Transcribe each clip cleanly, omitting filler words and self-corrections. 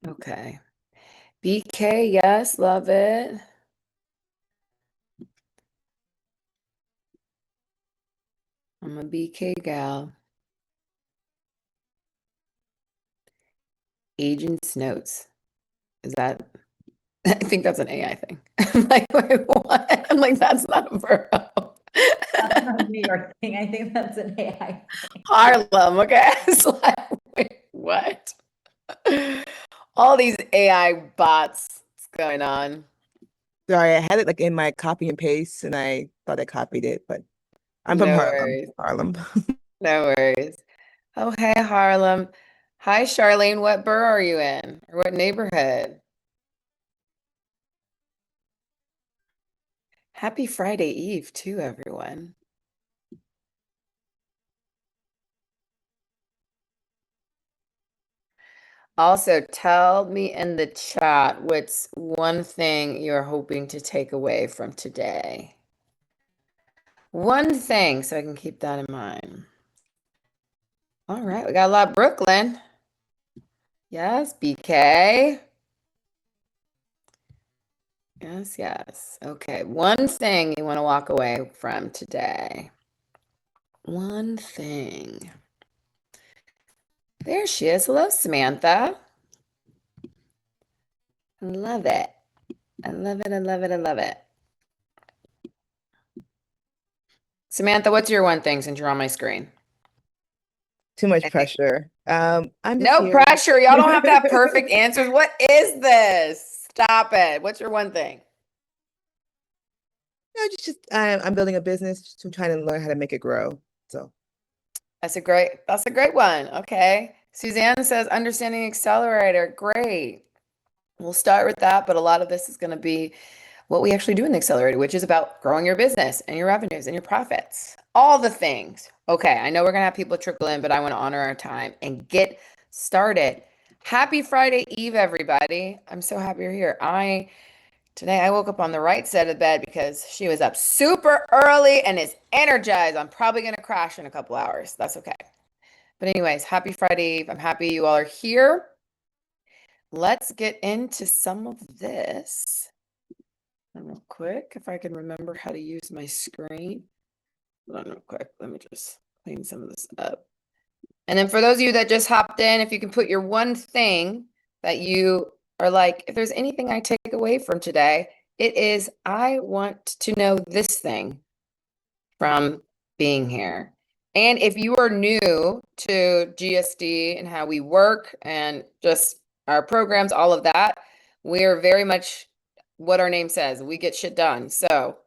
Okay. BK, yes, love it. I'm a BK gal. Agent's notes. Is that, I think that's an AI thing. I'm like, wait, what? I'm like, that's not a verb. That's not a New York thing. I think that's an AI thing. Harlem, okay? It's like, wait, what? All these AI bots going on. Sorry, I had it like in my copy and paste, and I thought I copied it, but I'm from No Harlem. worries. Harlem. No worries. Oh, hey, Harlem. Hi, Charlene. What borough are you in? Or what neighborhood? Happy Friday Eve too, everyone. Also, tell me in the chat what's one thing you're hoping to take away from today. One thing, so I can keep that in mind. All right, we got a lot of Brooklyn. Yes, BK. Yes, yes. Okay, one thing you want to walk away from today. One thing. There she is. Hello, Samantha. I love it. I love it. I love it. I love it. Samantha, what's your one thing since you're on my screen? Too much pressure. I'm just No here. pressure. Y'all don't have to have perfect answers. What is this? Stop it. What's your one thing? No, I'm building a business, just I'm trying to learn how to make it grow. So That's a great one. Okay. Suzanne says understanding accelerator. Great. We'll start with that, but a lot of this is going to be what we actually do in the accelerator, which is about growing your business and your revenues and your profits. All the things. Okay, I know we're going to have people trickle in, but I want to honor our time and get started. Happy Friday Eve, everybody. I'm so happy you're here. Today I woke up on the right side of the bed because she was up super early and is energized. I'm probably going to crash in a couple hours. That's okay. But anyways, happy Friday Eve. I'm happy you all are here. Let's get into some of this. Real quick, if I can remember how to use my screen. Hold on real quick. Let me just clean some of this up. And then for those of you that just hopped in, if you can put your one thing that you are like, if there's anything I take away from today, it is I want to know this thing from being here. And if you are new to GSD and how we work and just our programs, all of that, we are very much what our name says. We get shit done. So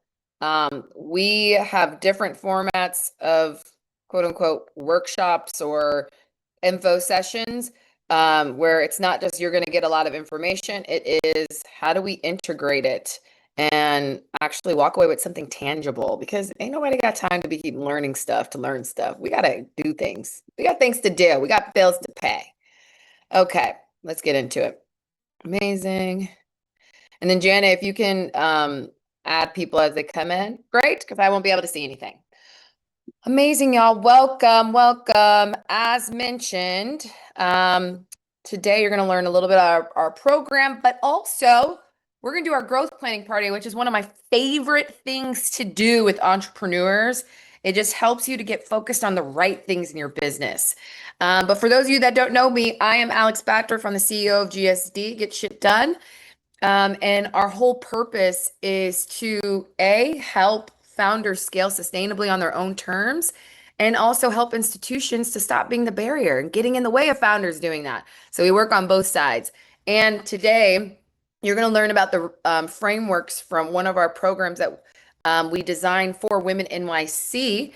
we have different formats of quote unquote workshops or info sessions where it's not just you're going to get a lot of information. It is how do we integrate it and actually walk away with something tangible because ain't nobody got time to be keep learning stuff to learn stuff. We got to do things. We got things to do. We got bills to pay. Okay, let's get into it. Amazing. And then Janet, if you can add people as they come in, great, because I won't be able to see anything. Amazing, y'all. Welcome, welcome. As mentioned, today you're going to learn a little bit about our program, but also we're going to do our growth planning party, which is one of my favorite things to do with entrepreneurs. It just helps you to get focused on the right things in your business. But for those of you that don't know me, I am Alex Bacter from the CEO of GSD, Get Shit Done. And our whole purpose is to help founders scale sustainably on their own terms and also help institutions to stop being the barrier and getting in the way of founders doing that. So we work on both sides. And today you're going to learn about the frameworks from one of our programs that we designed for Women NYC,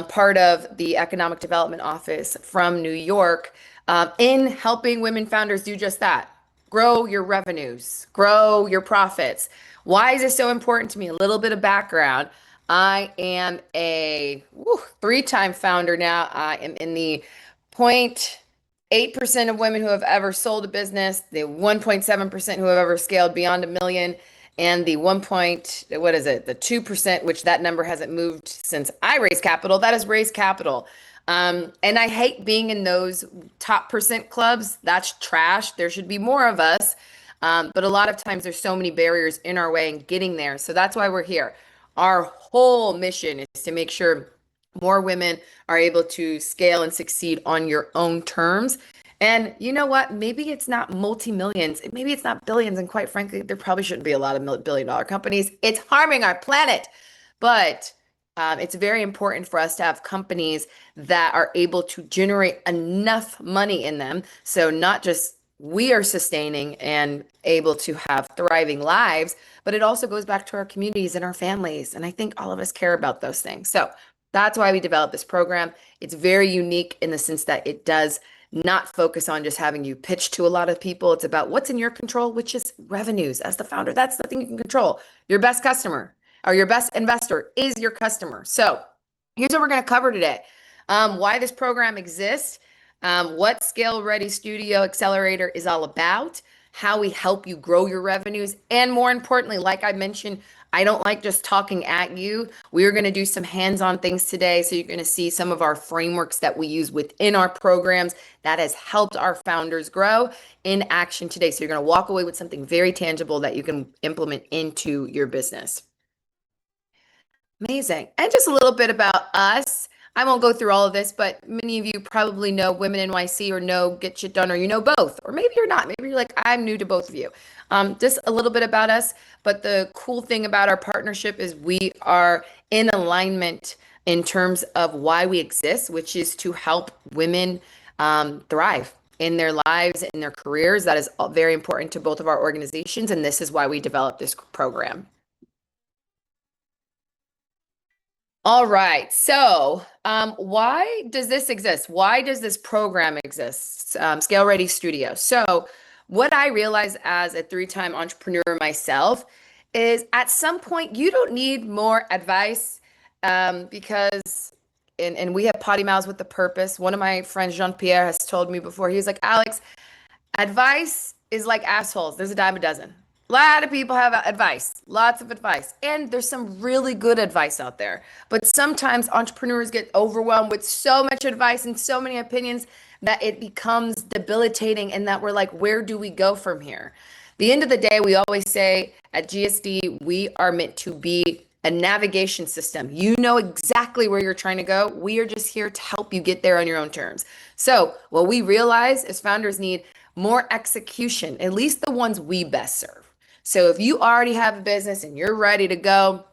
part of the Economic Development Office from New York, in helping women founders do just that. Grow your revenues, grow your profits. Why is this so important to me? A little bit of background. I am a three-time founder now. I am in the 0.8% of women who have ever sold a business, the 1.7% who have ever scaled beyond $1 million. and the 1 point, what is it? The 2%, which that number hasn't moved since I raised capital. That is raised capital. And I hate being in those top percent clubs. That's trash. There should be more of us. But a lot of times there's so many barriers in our way in getting there. So that's why we're here. Our whole mission is to make sure more women are able to scale and succeed on your own terms. And you know what? Maybe it's not multi-millions. Maybe it's not billions. And quite frankly, there probably shouldn't be a lot of billion-dollar companies. It's harming our planet. But it's very important for us to have companies that are able to generate enough money in them. So not just we are sustaining and able to have thriving lives, but it also goes back to our communities and our families. And I think all of us care about those things. So that's why we developed this program. It's very unique in the sense that it does not focus on just having you pitch to a lot of people. It's about what's in your control, which is revenues. As the founder, that's the thing you can control. Your best customer or your best investor is your customer. So here's what we're going to cover today. Why this program exists, what Scale Ready Studio Accelerator is all about, how we help you grow your revenues, and more importantly, like I mentioned, I don't like just talking at you. We're going to do some hands-on things today. So you're going to see some of our frameworks that we use within our programs that has helped our founders grow in action today. So you're going to walk away with something very tangible that you can implement into your business. Amazing. And just a little bit about us. I won't go through all of this, but many of you probably know Women NYC or know Get Shit Done, or you know both, or maybe you're not. Maybe you're like, I'm new to both of you. Just a little bit about us. But the cool thing about our partnership is we are in alignment in terms of why we exist, which is to help women thrive in their lives, in their careers. That is very important to both of our organizations. And this is why we developed this program. All right. So, why does this exist? Why does this program exist? Scale Ready Studio. So, what I realized as a three-time entrepreneur myself is at some point you don't need more advice because, and we have potty mouths with the purpose. One of my friends, Jean-Pierre, has told me before, he's like, Alex, advice is like assholes. There's a dime a dozen. A lot of people have advice, lots of advice, and there's some really good advice out there. But sometimes entrepreneurs get overwhelmed with so much advice and so many opinions that it becomes debilitating, and that we're like, where do we go from here? The end of the day, we always say at GSD, we are meant to be a navigation system. You know exactly where you're trying to go. We are just here to help you get there on your own terms. So what we realize is founders need more execution, at least the ones we best serve. So if you already have a business and you're ready to go,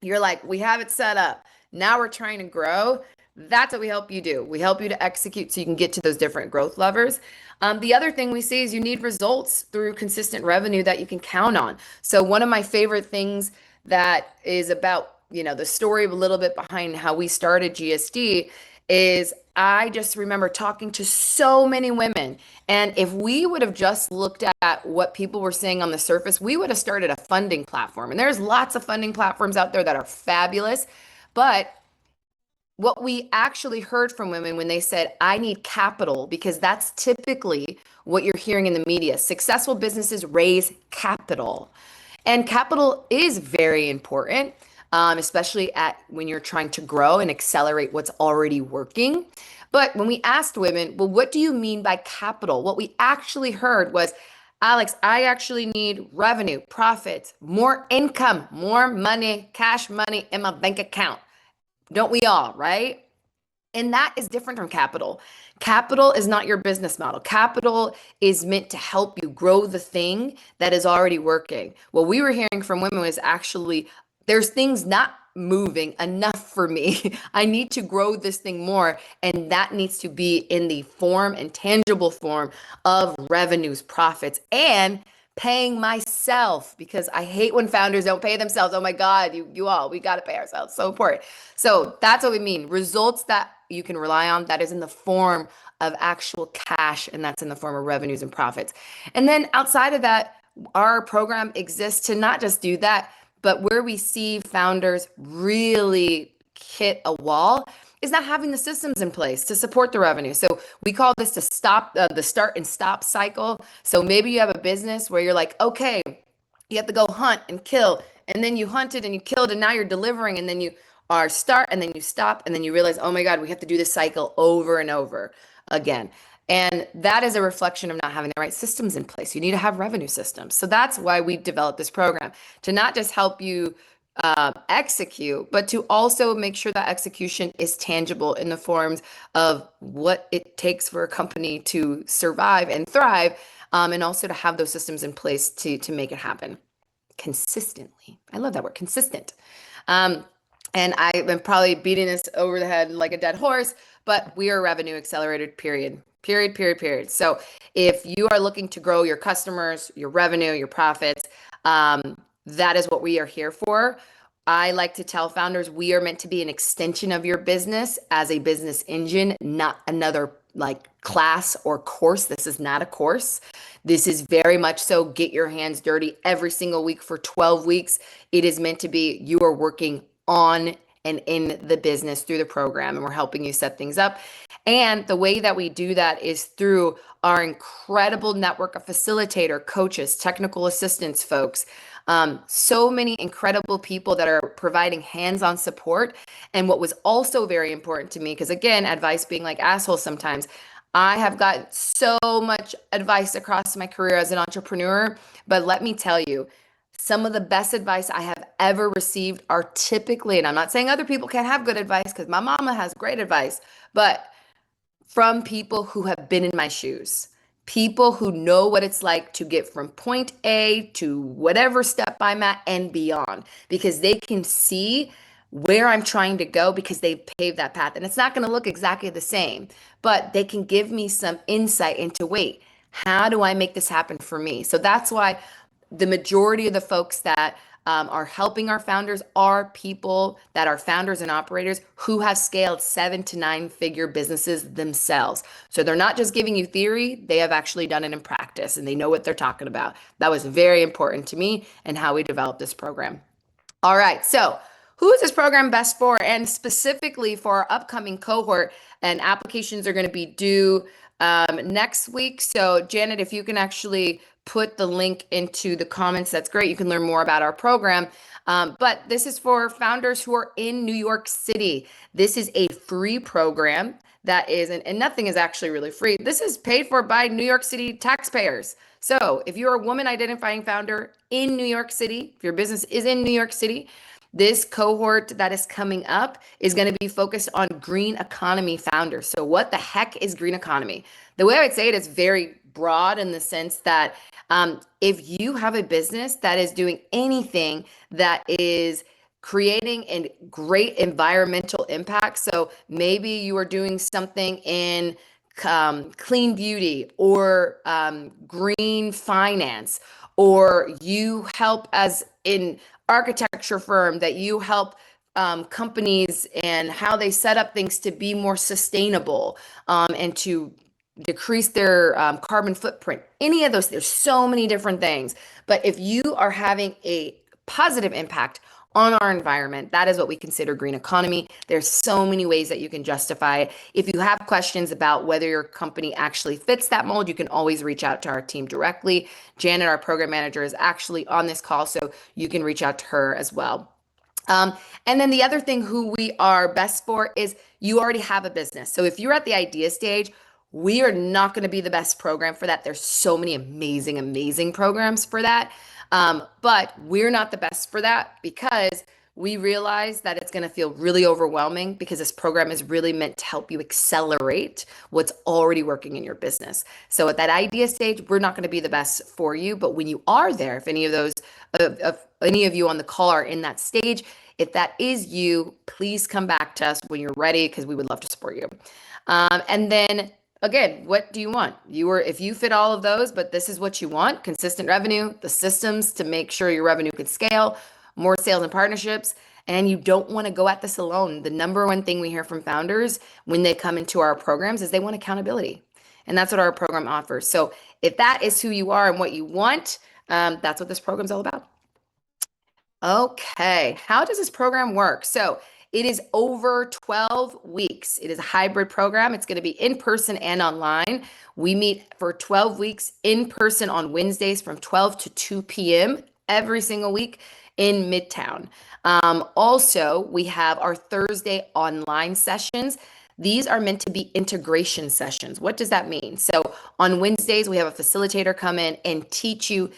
you're like, we have it set up. Now we're trying to grow. That's what we help you do. We help you to execute so you can get to those different growth levers. The other thing we see is you need results through consistent revenue that you can count on. So one of my favorite things that is about, the story a little bit behind how we started GSD is I just remember talking to so many women. And if we would have just looked at what people were saying on the surface, we would have started a funding platform. And there's lots of funding platforms out there that are fabulous. But what we actually heard from women when they said, I need capital, because that's typically what you're hearing in the media. Successful businesses raise capital. And capital is very important, especially when you're trying to grow and accelerate what's already working. But when we asked women, well, what do you mean by capital? What we actually heard was, Alex, I actually need revenue, profits, more income, more money, cash money in my bank account. Don't we all, right? And that is different from capital. Capital is not your business model. Capital is meant to help you grow the thing that is already working. What we were hearing from women was actually, there's things not moving enough for me. I need to grow this thing more. And that needs to be in the form and tangible form of revenues, profits, and paying myself, because I hate when founders don't pay themselves. Oh my God, you all, we got to pay ourselves. So important. So that's what we mean. Results that you can rely on, that is in the form of actual cash, and that's in the form of revenues and profits. And then outside of that, our program exists to not just do that, but where we see founders really hit a wall is not having the systems in place to support the revenue. So we call this the start and stop cycle. So maybe you have a business where you're like, okay, You have to go hunt and kill, and then you hunted and you killed, and now you're delivering, and then you are start, and then you stop, and then you realize, oh my God, we have to do this cycle over and over again. And that is a reflection of not having the right systems in place. You need to have revenue systems. So that's why we developed this program, to not just help you execute, but to also make sure that execution is tangible in the forms of what it takes for a company to survive and thrive, and also to have those systems in place to make it happen consistently. I love that word, consistent. Um, and I've been probably beating this over the head like a dead horse, but we are revenue accelerated, period. Period, period, period. So if you are looking to grow your customers, your revenue, your profits, that is what we are here for. I like to tell founders we are meant to be an extension of your business as a business engine, not another like class or course. This is not a course. This is very much so get your hands dirty every single week for 12 weeks. It is meant to be you are working on and in the business through the program, and we're helping you set things up. And the way that we do that is through our incredible network of facilitator, coaches, technical assistance folks, so many incredible people that are providing hands-on support. And what was also very important to me, because again, advice being like assholes sometimes, I have gotten so much advice across my career as an entrepreneur, but let me tell you, some of the best advice I have ever received are typically, and I'm not saying other people can't have good advice because my mama has great advice, but from people who have been in my shoes, people who know what it's like to get from point A to whatever step I'm at and beyond, because they can see where I'm trying to go because they've paved that path. And it's not going to look exactly the same, but they can give me some insight into, wait, how do I make this happen for me? So that's why the majority of the folks that are helping our founders are people that are founders and operators who have scaled 7 to 9 figure businesses themselves. So they're not just giving you theory, they have actually done it in practice and they know what they're talking about. That was very important to me and how we developed this program. All right, so who is this program best for? And specifically for our upcoming cohort, and applications are going to be due next week. So Janet, if you can actually put the link into the comments, that's great. You can learn more about our program. But this is for founders who are in New York City. This is a free program that is, and nothing is actually really free. This is paid for by New York City taxpayers. So if you're a woman identifying founder in New York City, if your business is in New York City, this cohort that is coming up is going to be focused on green economy founders. So what the heck is green economy? The way I would say it is very broad in the sense that if you have a business that is doing anything that is creating a great environmental impact, so maybe you are doing something in clean beauty or green finance, or you help as in architecture firm that you help companies and how they set up things to be more sustainable and to decrease their carbon footprint. Any of those, there's so many different things. But if you are having a positive impact on our environment, that is what we consider green economy. There's so many ways that you can justify it. If you have questions about whether your company actually fits that mold, you can always reach out to our team directly. Janet, our program manager, is actually on this call, so you can reach out to her as well. And then the other thing who we are best for is you already have a business. So if you're at the idea stage, we are not going to be the best program for that. There's so many amazing, amazing programs for that. But we're not the best for that because we realize that it's going to feel really overwhelming because this program is really meant to help you accelerate what's already working in your business. So at that idea stage, we're not going to be the best for you. But when you are there, if any of those, any of you on the call are in that stage, if that is you, please come back to us when you're ready because we would love to support you. And then again, what do you want? If you fit all of those, but this is what you want: consistent revenue, the systems to make sure your revenue can scale, more sales and partnerships, and you don't want to go at this alone. The number one thing we hear from founders when they come into our programs is they want accountability. And that's what our program offers. So if that is who you are and what you want, that's what this program is all about. Okay, how does this program work? So it is over 12 weeks. It is a hybrid program. It's going to be in person and online. We meet for 12 weeks in person on Wednesdays from 12 to 2 p.m. every single week in Midtown. Also, we have our Thursday online sessions. These are meant to be integration sessions. What does that mean? So on Wednesdays, we have a facilitator come in and teach you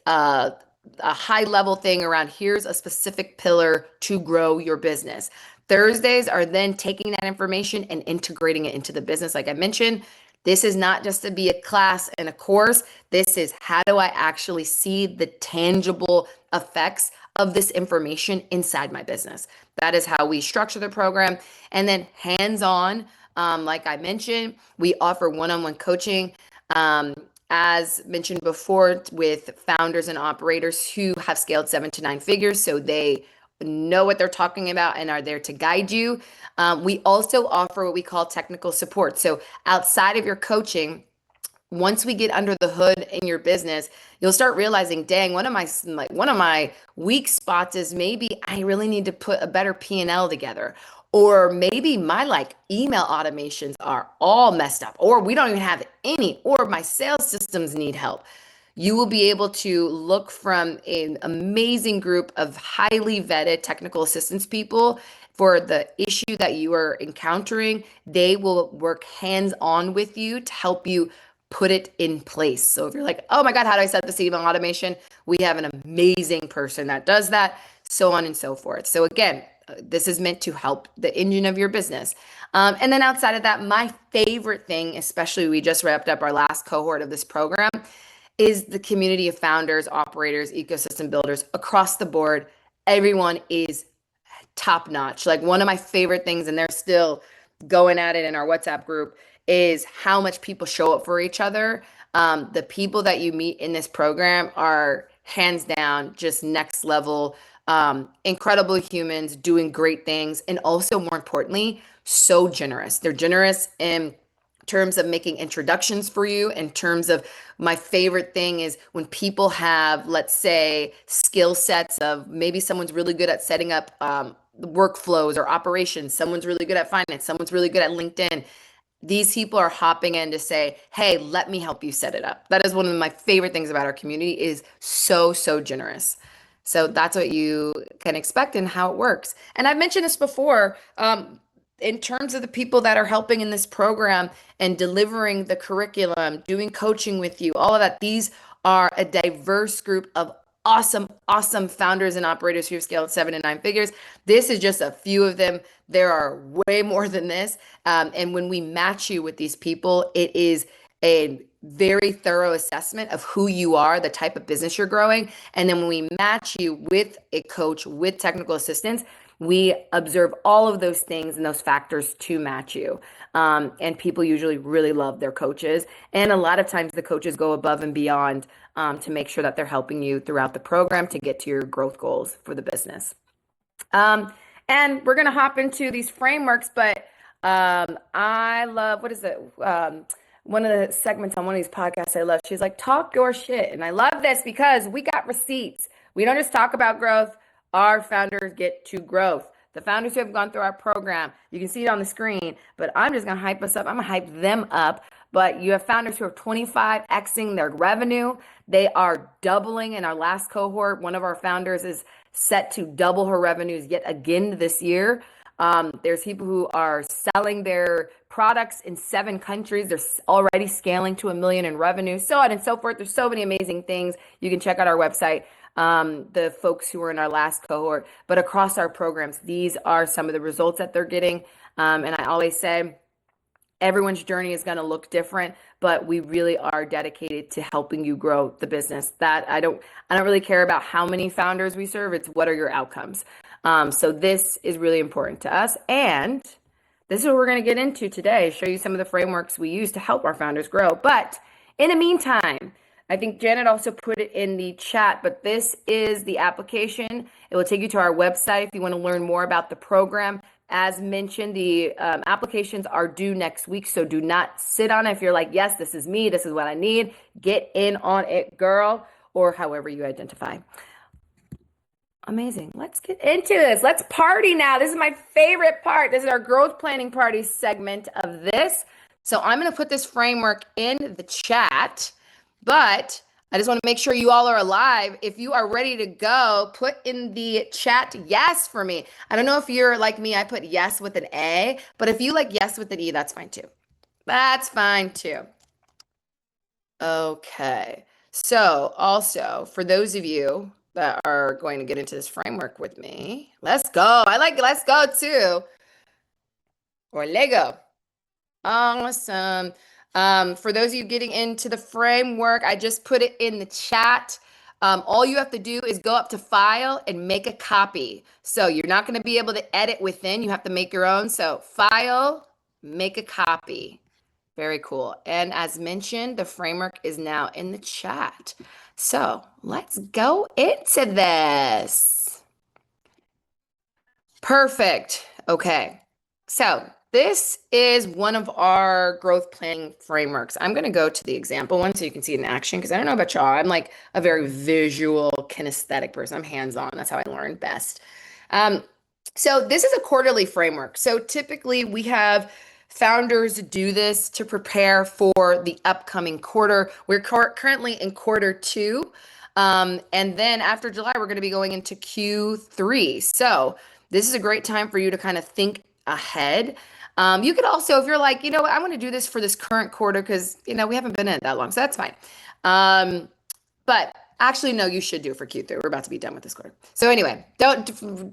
a high level thing around here's a specific pillar to grow your business. Thursdays are then taking that information and integrating it into the business. Like I mentioned, this is not just to be a class and a course. This is how do I actually see the tangible effects of this information inside my business. That is how we structure the program. And then hands-on, like I mentioned, we offer one-on-one coaching. As mentioned before, with founders and operators who have scaled 7 to 9 figures, so they know what they're talking about and are there to guide you. We also offer what we call technical support. So outside of your coaching, once we get under the hood in your business, you'll start realizing, dang, one of my weak spots is maybe I really need to put a better P&L together. Or maybe my email automations are all messed up, or we don't even have any, or my sales systems need help. You will be able to look from an amazing group of highly vetted technical assistance people for the issue that you are encountering. They will work hands-on with you to help you put it in place. So if you're like, oh my God, how do I set this email automation? We have an amazing person that does that, so on and so forth. So again, this is meant to help the engine of your business. And then outside of that, my favorite thing, especially we just wrapped up our last cohort of this program, is the community of founders, operators, ecosystem builders across the board. Everyone is top notch. Like one of my favorite things, and they're still going at it in our WhatsApp group, is how much people show up for each other. The people that you meet in this program are hands down just next level, incredible humans doing great things. And also, more importantly, so generous. They're generous in terms of making introductions for you, in terms of my favorite thing is when people have, let's say, skill sets of maybe someone's really good at setting up workflows or operations, someone's really good at finance, someone's really good at LinkedIn. These people are hopping in to say, hey, let me help you set it up. That is one of my favorite things about our community, is so, so generous. So that's what you can expect and how it works. And I've mentioned this before, in terms of the people that are helping in this program and delivering the curriculum, doing coaching with you, all of that, these are a diverse group of awesome, awesome founders and operators who have scaled 7 to 9 figures. This is just a few of them. There are way more than this. And when we match you with these people, it is a very thorough assessment of who you are, the type of business you're growing. And then when we match you with a coach, with technical assistance, we observe all of those things and those factors to match you. And people usually really love their coaches. And a lot of times the coaches go above and beyond to make sure that they're helping you throughout the program to get to your growth goals for the business. And we're going to hop into these frameworks, but I love, what is it? One of the segments on one of these podcasts I love, she's like, talk your shit. And I love this because we got receipts. We don't just talk about growth. Our founders get to growth. The founders who have gone through our program, you can see it on the screen, but I'm just going to hype us up. I'm going to hype them up. But you have founders who are 25xing their revenue. They are doubling in our last cohort. One of our founders is set to double her revenues yet again this year. There's people who are selling their products in 7 countries. They're already scaling to $1 million in revenue, so on and so forth. There's so many amazing things. You can check out our website, the folks who were in our last cohort. But across our programs, these are some of the results that they're getting. And I always say, everyone's journey is going to look different, but we really are dedicated to helping you grow the business. That I don't really care about how many founders we serve. It's what are your outcomes. So this is really important to us. And this is what we're going to get into today, show you some of the frameworks we use to help our founders grow. But in the meantime, I think Janet also put it in the chat, but this is the application. It will take you to our website if you want to learn more about the program. As mentioned, the applications are due next week, so do not sit on it. If you're like, yes, this is me, this is what I need, get in on it, girl, or however you identify. Amazing. Let's get into this. Let's party now. This is my favorite part. This is our growth planning party segment of this. So I'm going to put this framework in the chat, but I just want to make sure you all are alive. If you are ready to go, put in the chat yes for me. I don't know if you're like me, I put yes with an A, but if you like yes with an E, that's fine too. That's fine too. Okay. So also for those of you that are going to get into this framework with me, let's go. I like let's go too. Or Lego. Awesome. For those of you getting into the framework, I just put it in the chat. All you have to do is go up to file and make a copy. So you're not going to be able to edit within. You have to make your own. So file, make a copy. Very cool. And as mentioned, the framework is now in the chat. So let's go into this. Perfect. Okay. So this is one of our growth planning frameworks. I'm going to go to the example one so you can see it in action because I don't know about y'all. I'm like a very visual, kinesthetic person. I'm hands-on. That's how I learn best. So this is a quarterly framework. So typically we have founders do this to prepare for the upcoming quarter. We're currently in quarter two. And then after July, we're going to be going into Q3. So this is a great time for you to kind of think ahead. You could also, if you're like, you know what, I want to do this for this current quarter because, you know, we haven't been in it that long. So that's fine. But actually, no, you should do it for Q3. We're about to be done with this quarter. So anyway, don't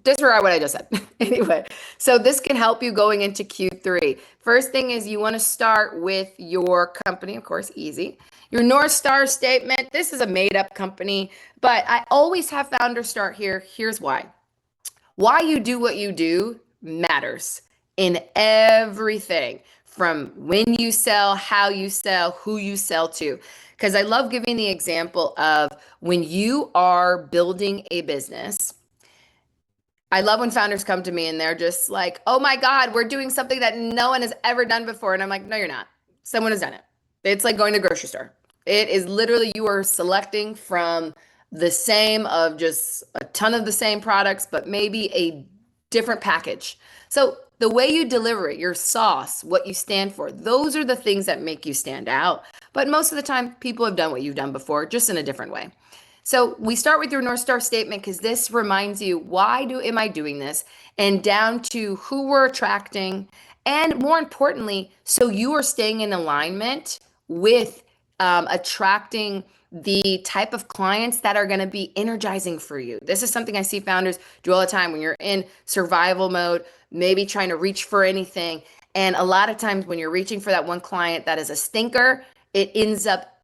disregard what I just said. Anyway, so this can help you going into Q3. First thing is you want to start with your company, of course, easy. Your North Star statement. This is a made up company, but I always have founders start here. Here's why. Why you do what you do matters in everything from when you sell, how you sell, who you sell to. Because I love giving the example of when you are building a business. I love when founders come to me and they're just like, oh my God, we're doing something that no one has ever done before. And I'm like, no, you're not. Someone has done it. It's like going to the grocery store. It is literally you are selecting from the same of just a ton of the same products, but maybe a different package. So the way you deliver it, your sauce, what you stand for, those are the things that make you stand out. But most of the time, people have done what you've done before, just in a different way. So we start with your North Star statement because this reminds you, am I doing this? And down to who we're attracting. And more importantly, so you are staying in alignment with attracting the type of clients that are going to be energizing for you. This is something I see founders do all the time when you're in survival mode, maybe trying to reach for anything. And a lot of times when you're reaching for that one client that is a stinker, it ends up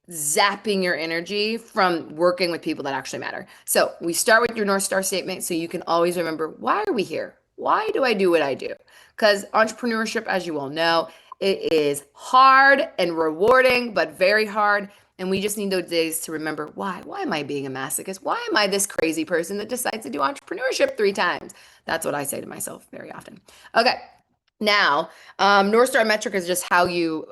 zapping your energy from working with people that actually matter. So we start with your North Star statement so you can always remember, why are we here? Why do I do what I do? Because entrepreneurship, as you all know, it is hard and rewarding, but very hard. And we just need those days to remember why. Why am I being a masochist? Why am I this crazy person that decides to do entrepreneurship 3 times? That's what I say to myself very often. Okay. Now, North Star metric is just how you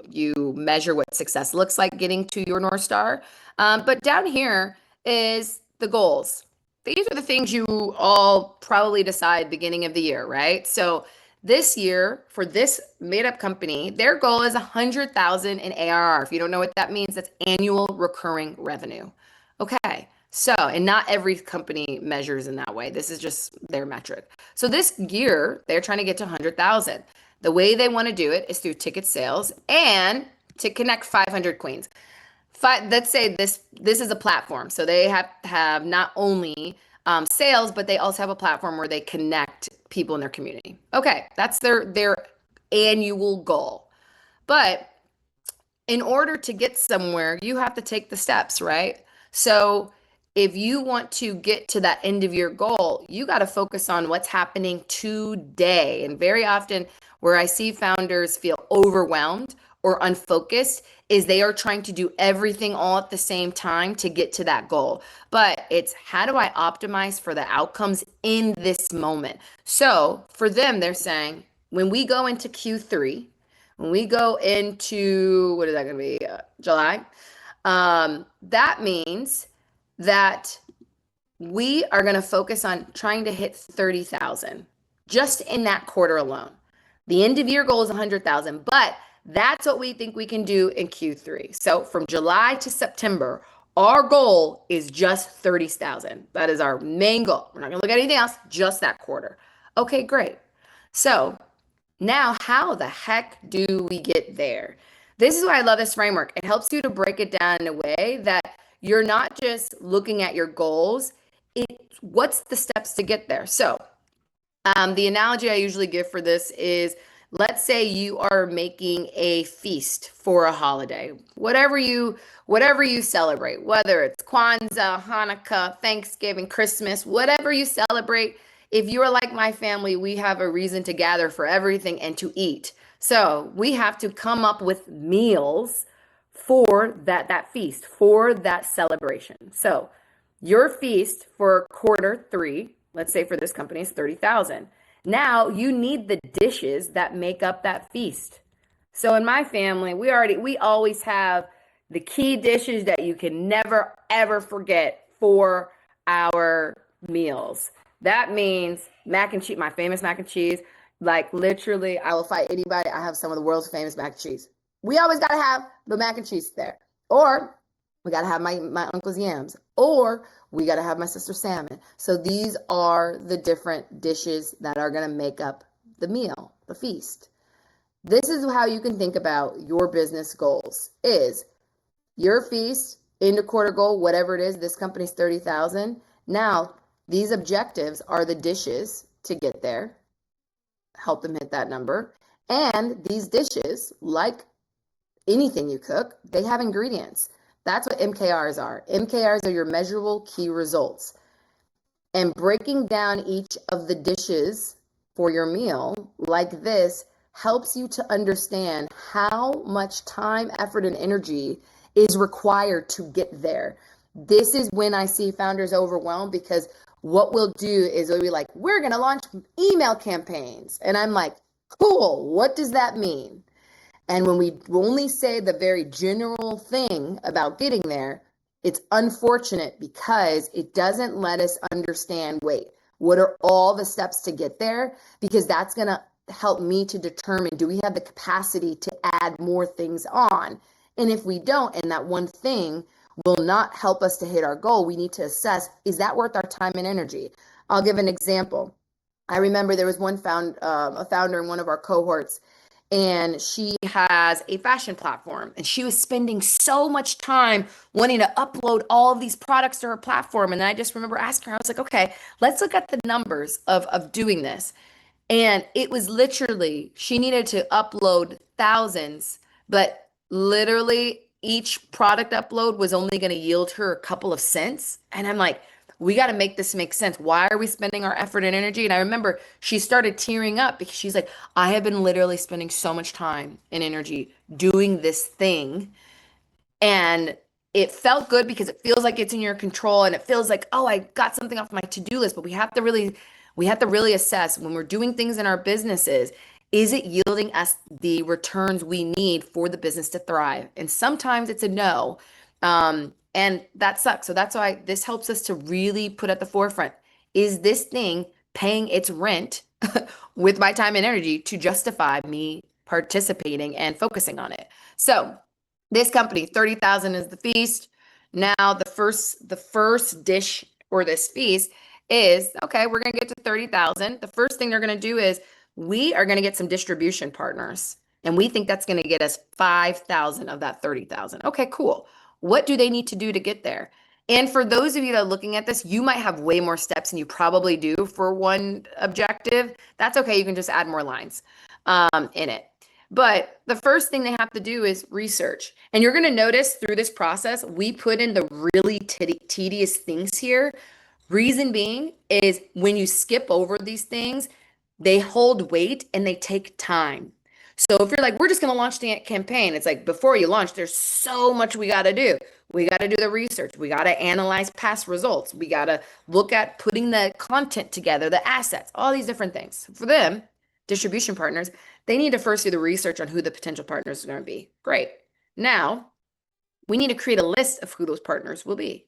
measure what success looks like getting to your North Star. But down here is the goals. These are the things you all probably decide beginning of the year, right? So this year for this made up company, their goal is 100,000 in ARR. If you don't know what that means, that's annual recurring revenue. Okay. So, and not every company measures in that way. This is just their metric. So this year, they're trying to get to 100,000. The way they want to do it is through ticket sales and to connect 500 queens. Let's say this is a platform. So they have not only sales, but they also have a platform where they connect people in their community. Okay, that's their annual goal. But in order to get somewhere, you have to take the steps, right? So if you want to get to that end of your goal, you got to focus on what's happening today. And very often, where I see founders feel overwhelmed or unfocused, is they are trying to do everything all at the same time to get to that goal. But it's how do I optimize for the outcomes in this moment? So for them, they're saying, when we go into Q3, when we go into, what is that going to be, July? That means that we are going to focus on trying to hit 30,000 just in that quarter alone. The end of year goal is 100,000, but that's what we think we can do in Q3. So from July to September, Our goal is just 30,000. That is our main goal. We're not going to look at anything else, just that quarter. Okay, great. So now, how the heck do we get there? This is why I love this framework. It helps you to break it down in a way that you're not just looking at your goals, what's the steps to get there? So, the analogy I usually give for this is, let's say you are making a feast for a holiday, whatever you celebrate, whether it's Kwanzaa, Hanukkah, Thanksgiving, Christmas, whatever you celebrate. If you are like my family, we have a reason to gather for everything and to eat. So we have to come up with meals for that feast, for that celebration. So your feast for quarter three, let's say for this company, is 30,000. Now you need the dishes that make up that feast. So in my family, we always have the key dishes that you can never ever forget for our meals. That means mac and cheese, my famous mac and cheese. Like literally, I will fight anybody. I have some of the world's famous mac and cheese. We always gotta have the mac and cheese there. Or we gotta have my uncle's yams. Or we got to have my sister's salmon. So these are the different dishes that are going to make up the meal, the feast. This is how you can think about your business goals is your feast into quarter goal, whatever it is, this company's 30,000. Now, these objectives are the dishes to get there, help them hit that number. And these dishes, like anything you cook, they have ingredients. That's what MKRs are. MKRs are your measurable key results. And breaking down each of the dishes for your meal like this helps you to understand how much time, effort, and energy is required to get there. This is when I see founders overwhelmed because what we'll do is we'll be like, we're going to launch email campaigns. And I'm like, cool, what does that mean? And when we only say the very general thing about getting there, it's unfortunate because it doesn't let us understand, wait, what are all the steps to get there? Because that's going to help me to determine, do we have the capacity to add more things on? And if we don't, and that one thing will not help us to hit our goal, we need to assess, is that worth our time and energy? I'll give an example. I remember there was a founder in one of our cohorts, and she has a fashion platform, and she was spending so much time wanting to upload all of these products to her platform. And I just remember asking her, I was like, okay, let's look at the numbers of doing this. And it was literally, she needed to upload thousands, but literally each product upload was only going to yield her a couple of cents. And I'm like, we got to make this make sense. Why are we spending our effort and energy? And I remember she started tearing up because she's like, I have been literally spending so much time and energy doing this thing. And it felt good because it feels like it's in your control and it feels like, oh, I got something off my to-do list. But we have to really assess when we're doing things in our businesses, is it yielding us the returns we need for the business to thrive? And sometimes it's a no. And that sucks. So that's why this helps us to really put at the forefront, is this thing paying its rent with my time and energy to justify me participating and focusing on it? So this company, 30,000 is the feast. Now the first dish or this feast is, okay, we're going to get to 30,000. The first thing they're going to do is we are going to get some distribution partners. And we think that's going to get us 5,000 of that 30,000. Okay, cool. What do they need to do to get there? And for those of you that are looking at this, you might have way more steps than you probably do for one objective. That's okay. You can just add more lines in it. But the first thing they have to do is research. And you're going to notice through this process, we put in the really tedious things here. Reason being is when you skip over these things, they hold weight and they take time. So if you're like, we're just going to launch the campaign, it's like before you launch, there's so much we got to do. We got to do the research. We got to analyze past results. We got to look at putting the content together, the assets, all these different things. For them, distribution partners, they need to first do the research on who the potential partners are going to be. Great. Now, we need to create a list of who those partners will be.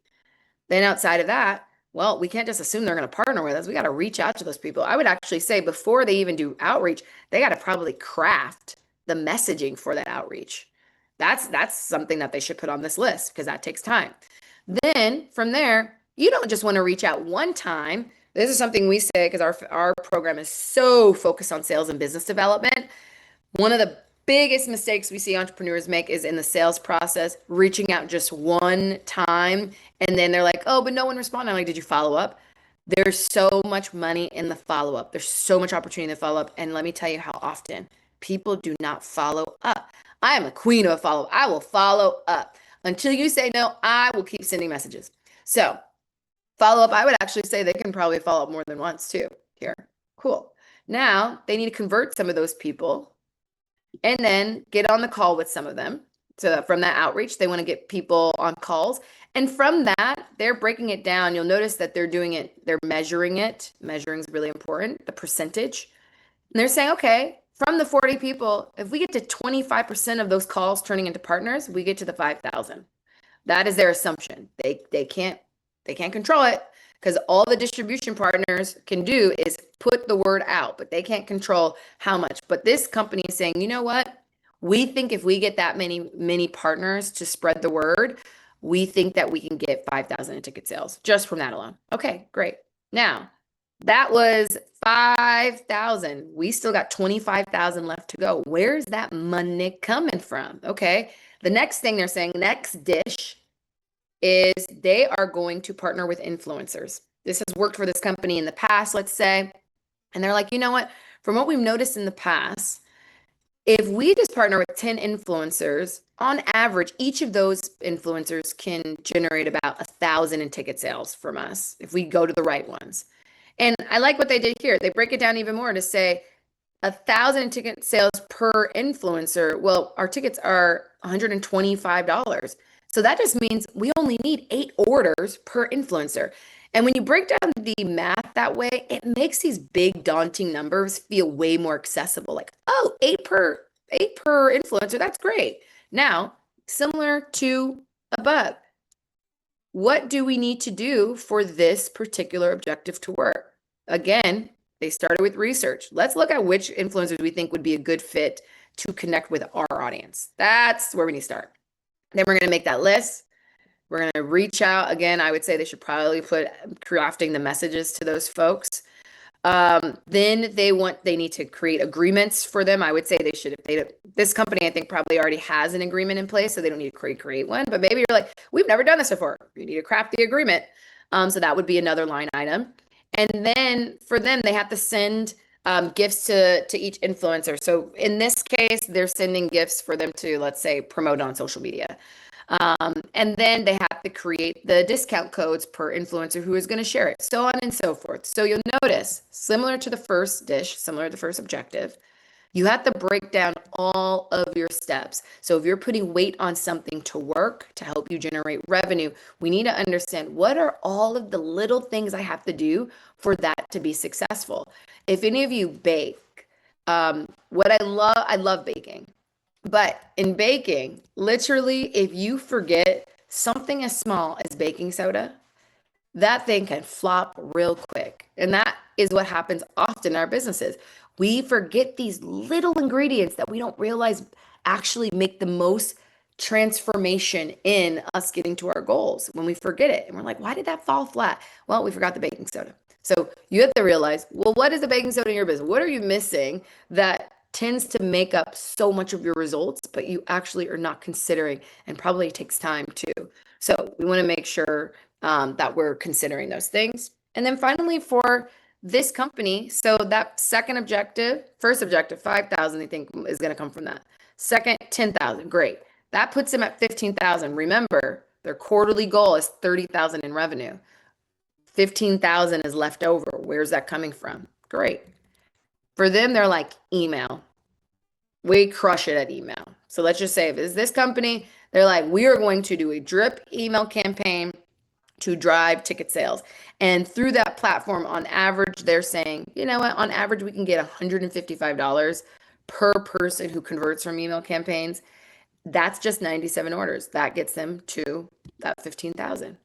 Then outside of that, well, we can't just assume they're going to partner with us. We got to reach out to those people. I would actually say before they even do outreach, they got to probably craft the messaging for that outreach. That's something that they should put on this list because that takes time. Then from there, you don't just want to reach out one time. This is something we say because our program is so focused on sales and business development. One of the biggest mistakes we see entrepreneurs make is in the sales process, reaching out just one time. And then they're like, oh, but no one responded. I'm like, did you follow up? There's so much money in the follow up. There's so much opportunity in the follow up. And let me tell you how often people do not follow up. I am a queen of a follow up. I will follow up. Until you say no, I will keep sending messages. So, follow up, I would actually say they can probably follow up more than once too. Here. Cool. Now they need to convert some of those people and then get on the call with some of them. So that from that outreach, they want to get people on calls. And from that, they're breaking it down. You'll notice that they're doing it, they're measuring it. Measuring is really important, the percentage. And they're saying, okay, from the 40 people, if we get to 25% of those calls turning into partners, we get to the 5,000. That is their assumption. They can't control it because all the distribution partners can do is put the word out, but they can't control how much. But this company is saying, you know what? We think if we get that many partners to spread the word, we think that we can get 5,000 in ticket sales just from that alone. Okay, great. Now, that was 5,000. We still got 25,000 left to go. Where's that money coming from? Okay. The next thing they're saying, next dish, is they are going to partner with influencers. This has worked for this company in the past, let's say. And they're like, you know what? From what we've noticed in the past, if we just partner with 10 influencers, on average, each of those influencers can generate about 1,000 in ticket sales from us if we go to the right ones. And I like what they did here. They break it down even more to say 1,000 ticket sales per influencer. Well, our tickets are $125. So that just means we only need 8 orders per influencer. And when you break down the math that way, it makes these big daunting numbers feel way more accessible. Like, oh, 8 per influencer, that's great. Now, similar to above, what do we need to do for this particular objective to work? Again, they started with research. Let's look at which influencers we think would be a good fit to connect with our audience. That's where we need to start. Then we're going to make that list. We're going to reach out. Again, I would say they should probably put crafting the messages to those folks. Then they need to create agreements for them. I would say they should, this company, I think probably already has an agreement in place, so they don't need to create one, but maybe you're like, we've never done this before. You need to craft the agreement. So that would be another line item. And then for them, they have to send gifts to each influencer. So in this case, they're sending gifts for them to, let's say, promote on social media. And then they have to create the discount codes per influencer who is going to share it, so on and so forth. So you'll notice, similar to the first dish, similar to the first objective, you have to break down all of your steps. So if you're putting weight on something to work to help you generate revenue, we need to understand what are all of the little things I have to do for that to be successful. If any of you bake, I love baking. But in baking, literally, if you forget something as small as baking soda, that thing can flop real quick. And that is what happens often in our businesses. We forget these little ingredients that we don't realize actually make the most transformation in us getting to our goals when we forget it. And we're like, why did that fall flat? Well, we forgot the baking soda. So you have to realize, well, what is the baking soda in your business? What are you missing that tends to make up so much of your results, but you actually are not considering, and probably takes time too. So we want to make sure that we're considering those things. And then finally, for this company, so that first objective, 5,000, I think is going to come from that. Second, 10,000, great. That puts them at 15,000. Remember, their quarterly goal is 30,000 in revenue. 15,000 is left over. Where's that coming from? Great. For them, they're like, email. We crush it at email. So let's just say if it's this company, they're like, we are going to do a drip email campaign to drive ticket sales. And through that platform, on average, they're saying, you know what, on average, we can get $155 per person who converts from email campaigns. That's just 97 orders. That gets them to that 15,000.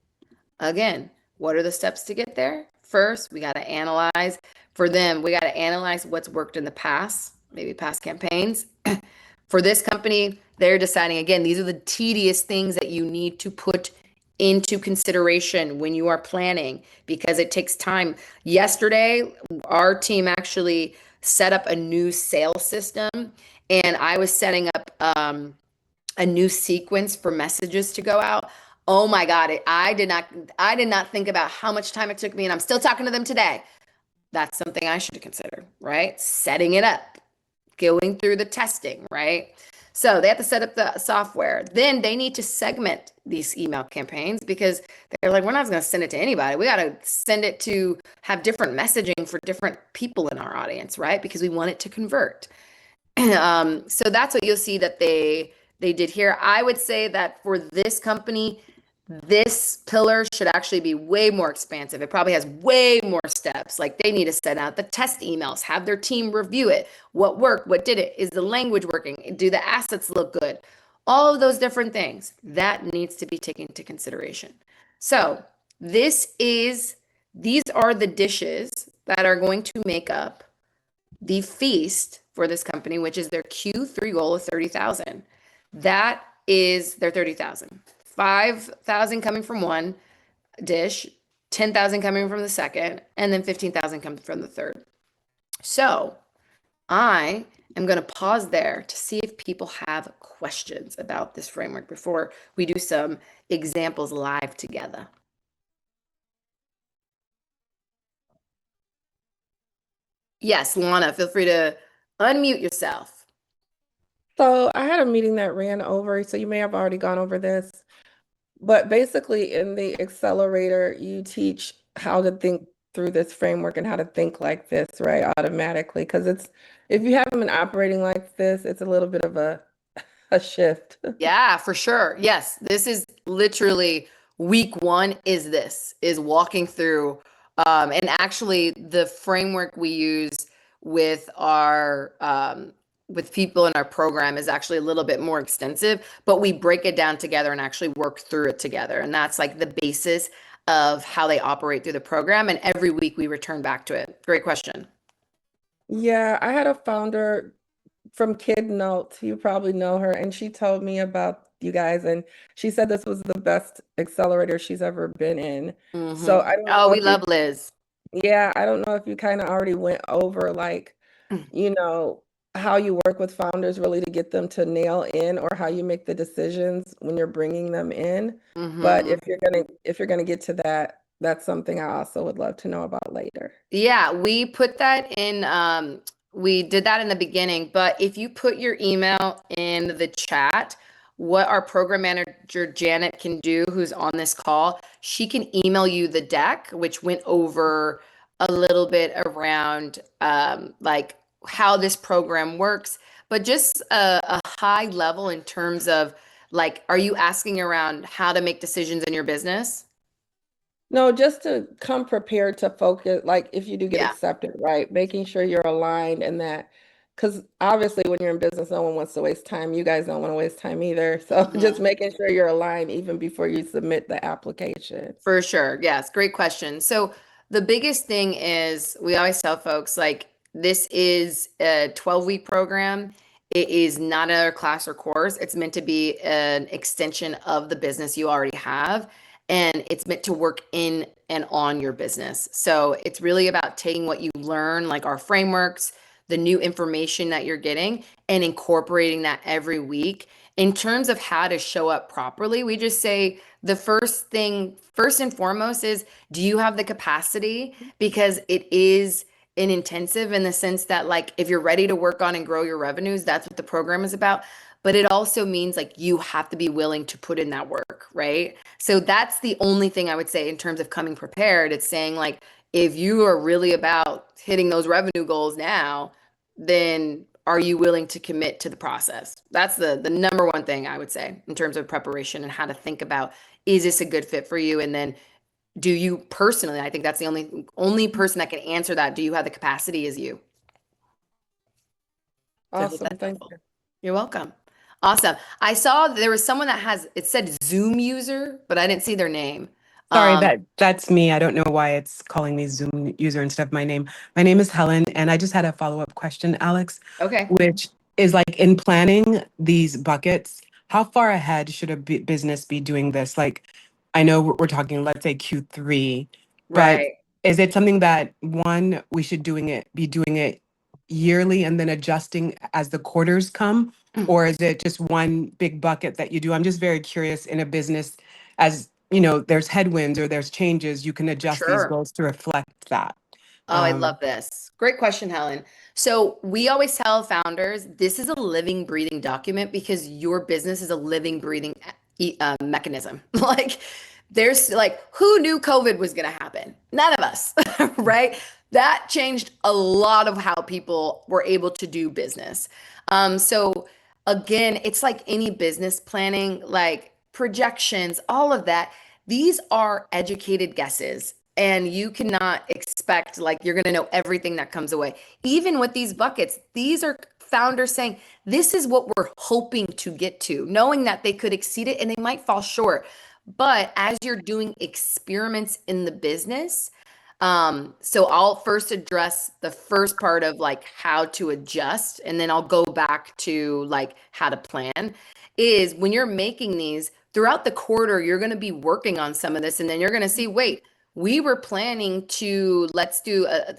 Again, what are the steps to get there? First, we got to analyze. For them, we got to analyze what's worked in the past, maybe past campaigns. For this company, they're deciding, again, these are the tedious things that you need to put into consideration when you are planning because it takes time. Yesterday, our team actually set up a new sales system, and I was setting up a new sequence for messages to go out. Oh my God, I did not think about how much time it took me, and I'm still talking to them today. That's something I should consider, right? Setting it up, going through the testing, right? So they have to set up the software. Then they need to segment these email campaigns because they're like, we're not going to send it to anybody. We got to send it to have different messaging for different people in our audience, right? Because we want it to convert. So that's what you'll see that they did here. I would say that for this company, this pillar should actually be way more expansive. It probably has way more steps. Like they need to send out the test emails, have their team review it. What worked? What did it? Is the language working? Do the assets look good? All of those different things that needs to be taken into consideration. So these are the dishes that are going to make up the feast for this company, which is their Q3 goal of 30,000. That is their 30,000. 5,000 coming from one dish, 10,000 coming from the second, and then 15,000 coming from the third. So I am going to pause there to see if people have questions about this framework before we do some examples live together. Yes, Lana, feel free to unmute yourself. So I had a meeting that ran over, so you may have already gone over this, but basically in the accelerator, you teach how to think through this framework and how to think like this, right? Automatically. Because if you haven't been operating like this, it's a little bit of a shift. Yeah, for sure. Yes, this is literally week one is walking through and actually the framework we use with our with people in our program is actually a little bit more extensive, but we break it down together and actually work through it together. And that's like the basis of how they operate through the program. And every week we return back to it. Great question. Yeah, I had a founder from Kid Note. You probably know her, and she told me about you guys, and she said this was the best accelerator she's ever been in. So I don't Oh, know we if you, love Liz. yeah, I don't know if you kind of already went over like, you know, how you work with founders really to get them to nail in, or how you make the decisions when you're bringing them in. But Mhm. if you're gonna get to that, that's something I also would love to know about later. Yeah, we put that in, we did that in the beginning, but if you put your email in the chat, what our program manager Janet can do, who's on this call, she can email you the deck, which went over a little bit around like how this program works, but just a high level in terms of like, are you asking around how to make decisions in your business? No, just to come prepared to focus, like if you do get Yeah, accepted, right? Making sure you're aligned and that, because obviously when you're in business, no one wants to waste time. You guys don't want to waste time either. So just Mhm. making sure you're aligned even before you submit the application. For sure. Yes, great question. So the biggest thing is we always tell folks like this is a 12-week program. It is not another class or course. It's meant to be an extension of the business you already have, and it's meant to work in and on your business. So it's really about taking what you learn, like our frameworks, the new information that you're getting, and incorporating that every week. In terms of how to show up properly, we just say the first thing, first and foremost, is do you have the capacity? Because it is an intensive in the sense that, like, if you're ready to work on and grow your revenues, that's what the program is about. But it also means like you have to be willing to put in that work, right? So that's the only thing I would say in terms of coming prepared. It's saying, like, if you are really about hitting those revenue goals now, then are you willing to commit to the process? That's the number one thing I would say in terms of preparation and how to think about, is this a good fit for you? And then do you personally, I think that's the only person that can answer that. Do you have the capacity is you? So I hope Awesome. that's Thank helpful. you. You're welcome. Awesome. I saw there was someone that has, it said Zoom user, but I didn't see their name. Sorry, Um, that's me. I don't know why it's calling me Zoom user instead of my name. My name is Helen, and I just had a follow-up question, Alex, okay. which is like in planning these buckets, how far ahead should a business be doing this? Like, I know we're talking, let's say Q3, but Right. is it something that one, we should be doing it yearly and then adjusting as the quarters come? Or is it just one big bucket that you do? I'm just very curious in a business, as you know, there's headwinds or there's changes, you can adjust these Sure. goals to reflect that. Oh, I love this. Great question, Helen. So we always tell founders this is a living, breathing document because your business is a living, breathing mechanism. Like, there's like, who knew COVID was going to happen? None of us, right? That changed a lot of how people were able to do business. So again, it's like any business planning, like projections, all of that. These are educated guesses, and you cannot expect like you're going to know everything that comes away. Even with these buckets, these are founders saying, this is what we're hoping to get to, knowing that they could exceed it and they might fall short. But as you're doing experiments in the business, so I'll first address the first part of like how to adjust, and then I'll go back to like how to plan. Is when you're making these throughout the quarter, you're going to be working on some of this, and then you're going to see, wait, we were planning to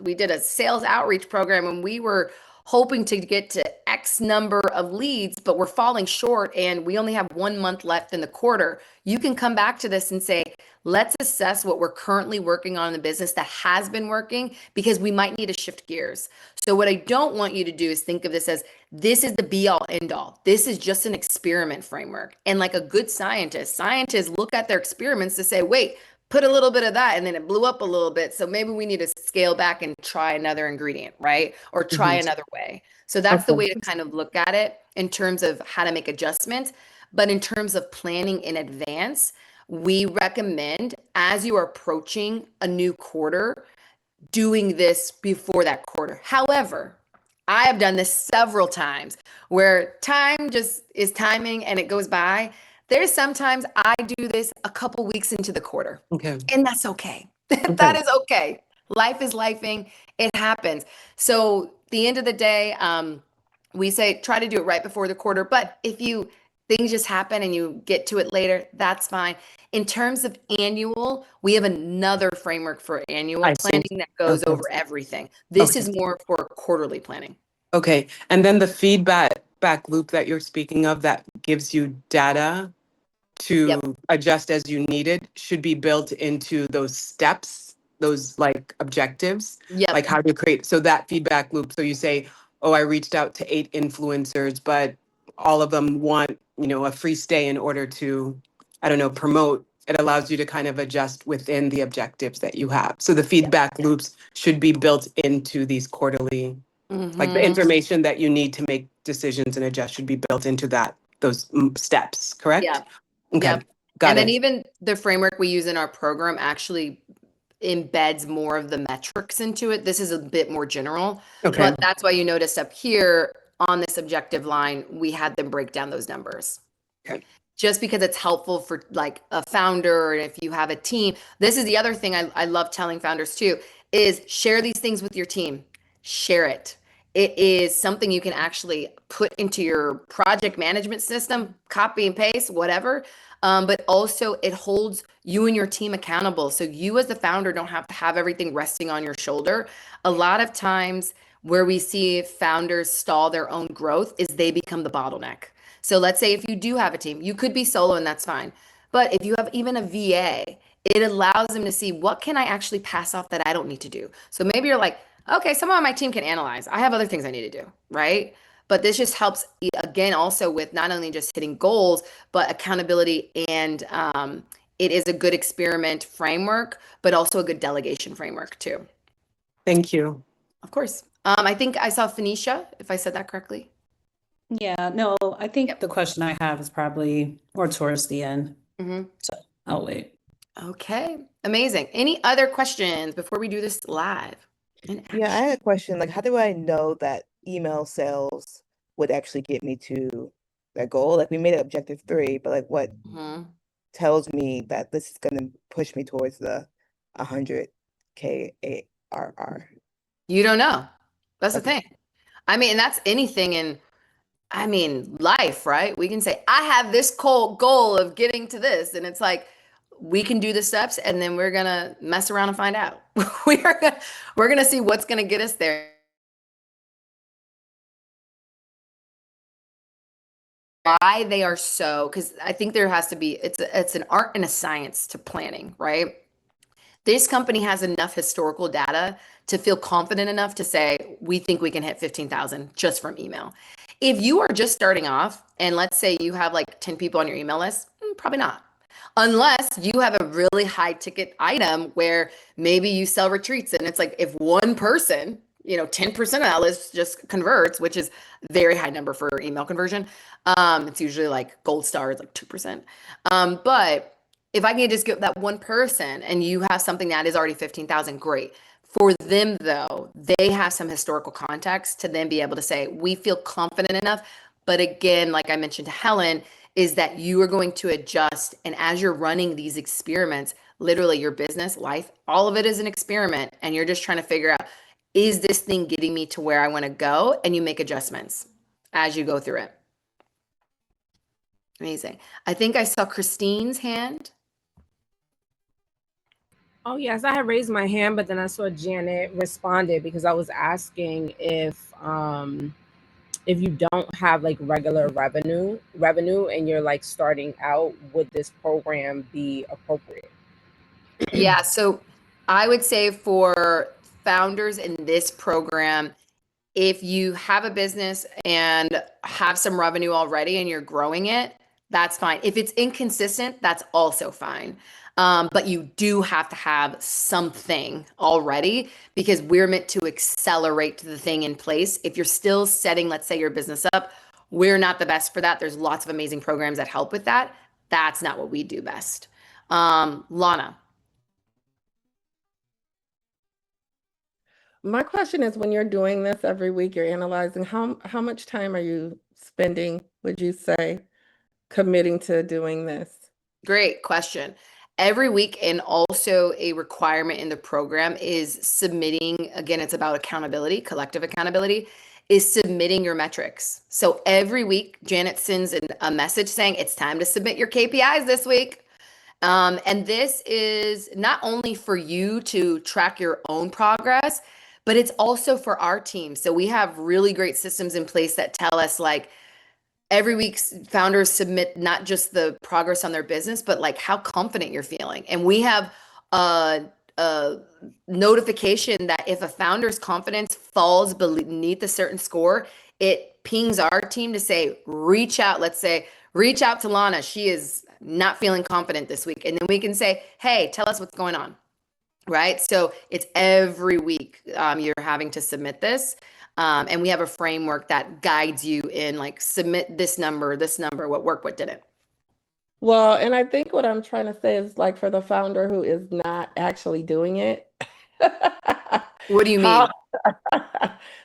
we did a sales outreach program and we were hoping to get to X number of leads, but we're falling short and we only have 1 month left in the quarter. You can come back to this and say, let's assess what we're currently working on in the business that has been working, because we might need to shift gears. So what I don't want you to do is think of this as this is the be all end all. This is just an experiment framework. And like a good scientists look at their experiments to say, wait, put a little bit of that and then it blew up a little bit. So maybe we need to scale back and try another ingredient, right? Or try another way. So that's the Okay. way to kind of look at it in terms of how to make adjustments. But in terms of planning in advance, we recommend as you are approaching a new quarter, doing this before that quarter. However, I have done this several times where time just is timing and it goes by. There's sometimes I do this a couple weeks into the quarter, Okay. and that's okay. Okay. That is okay. Life is lifing. It happens. So the end of the day, we say try to do it right before the quarter. But if things just happen and you get to it later, that's fine. In terms of annual, we have another framework for annual I see. planning that goes Okay. over everything. This Okay. is more for quarterly planning. Okay. And then the feedback loop that you're speaking of that gives you data to Yep. adjust as you need it should be built into those steps, those like objectives, Yep. like how to create. So that feedback loop. So you say, oh, I reached out to 8 influencers, but all of them want, a free stay in order to, I don't know, promote. It allows you to kind of adjust within the objectives that you have. So the feedback loops should be built into these quarterly, like the Mhm. information that you need to make decisions and adjust should be built into those steps, correct? Yeah. Okay, Yep. got And then it. even the framework we use in our program actually embeds more of the metrics into it. This is a bit more general, Okay, but that's why you noticed up here on this objective line, we had them break down those numbers. Okay. Just because it's helpful for like a founder, and if you have a team. This is the other thing I love telling founders too, is share these things with your team. Share it. It is something you can actually put into your project management system, copy and paste, whatever. But also it holds you and your team accountable. So you as the founder don't have to have everything resting on your shoulder. A lot of times where we see founders stall their own growth is they become the bottleneck. So let's say if you do have a team, you could be solo and that's fine. But if you have even a VA, it allows them to see what can I actually pass off that I don't need to do. So maybe you're like, okay, someone on my team can analyze. I have other things I need to do, right? But this just helps again also with not only just hitting goals, but accountability, and it is a good experiment framework, but also a good delegation framework too. thank you. Of course. I think I saw Phoenicia, if I said that correctly. Yeah, no, I think Yep. the question I have is probably more towards the end. Mm-hmm. So I'll wait. Okay, amazing. Any other questions before we do this live? In Yeah, I action? had a question. Like, how do I know that email sales would actually get me to that goal? Like, we made it objective 3, but like, what Mhm. tells me that this is gonna push me towards the 100K ARR? You don't know. That's the Okay. thing. I mean, and that's anything in, I mean, life, right? We can say, I have this goal of getting to this. And it's like, we can do the steps and then we're gonna mess around and find out. We're gonna see what's gonna get us there. Why they are so, because I think there has to be, it's an art and a science to planning, right? This company has enough historical data to feel confident enough to say, we think we can hit 15,000 just from email. If you are just starting off, and let's say you have like 10 people on your email list, probably not. Unless you have a really high ticket item where maybe you sell retreats and it's like if one person, 10% of that list just converts, which is very high number for email conversion. It's usually like gold stars, like 2%. But if I can just get that one person and you have something that is already 15,000, great. For them, though, they have some historical context to then be able to say, we feel confident enough. But again, like I mentioned to Helen, is that you are going to adjust. And as you're running these experiments, literally your business, life, all of it is an experiment. And you're just trying to figure out, is this thing getting me to where I want to go? And you make adjustments as you go through it. Amazing. I think I saw Christine's hand. Oh, yes, I had raised my hand, but then I saw Janet responded because I was asking if you don't have like regular revenue and you're like starting out, would this program be appropriate? Yeah, so I would say for founders in this program, if you have a business and have some revenue already and you're growing it, that's fine. If it's inconsistent, that's also fine. But you do have to have something already because we're meant to accelerate the thing in place. If you're still setting, let's say, your business up, we're not the best for that. There's lots of amazing programs that help with that. That's not what we do best. Lana. My question is, when you're doing this every week, you're analyzing how much time are you spending, would you say, committing to doing this? Great question. Every week, and also a requirement in the program is submitting, again, it's about accountability, collective accountability, is submitting your metrics. So every week, Janet sends a message saying it's time to submit your KPIs this week. And this is not only for you to track your own progress, but it's also for our team. So we have really great systems in place that tell us like, every week founders submit not just the progress on their business, but like how confident you're feeling. And we have a notification that if a founder's confidence falls beneath a certain score, it pings our team to say, reach out. Let's say, reach out to Lana. She is not feeling confident this week. And then we can say, hey, tell us what's going on. Right. So it's every week you're having to submit this. And we have a framework that guides you in like submit this number, what worked, what didn't. Well, and I think what I'm trying to say is like for the founder who is not actually doing it. What do you mean?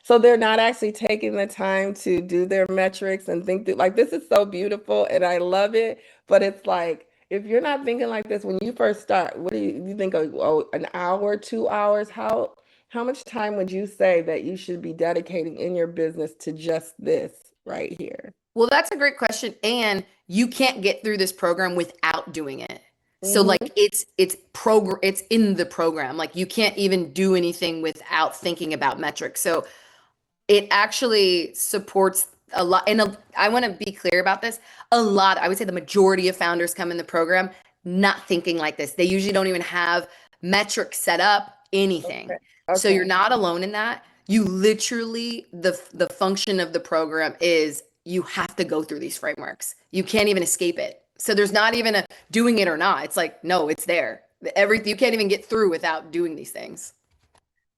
So they're not actually taking the time to do their metrics and think that like this is so beautiful and I love it. But it's like if you're not thinking like this when you first start, what do you think of, oh, an hour, 2 hours? How much time would you say that you should be dedicating in your business to just this right here? Well, that's a great question. And you can't get through this program without doing it. So like it's in the program. Like you can't even do anything without thinking about metrics. So it actually supports a lot. And I want to be clear about this. I would say the majority of founders come in the program not thinking like this. They usually don't even have metrics set up, anything. So you're not alone in that. You literally, the function of the program is you have to go through these frameworks. You can't even escape it. So there's not even a doing it or not. It's like, no, it's there. You can't even get through without doing these things.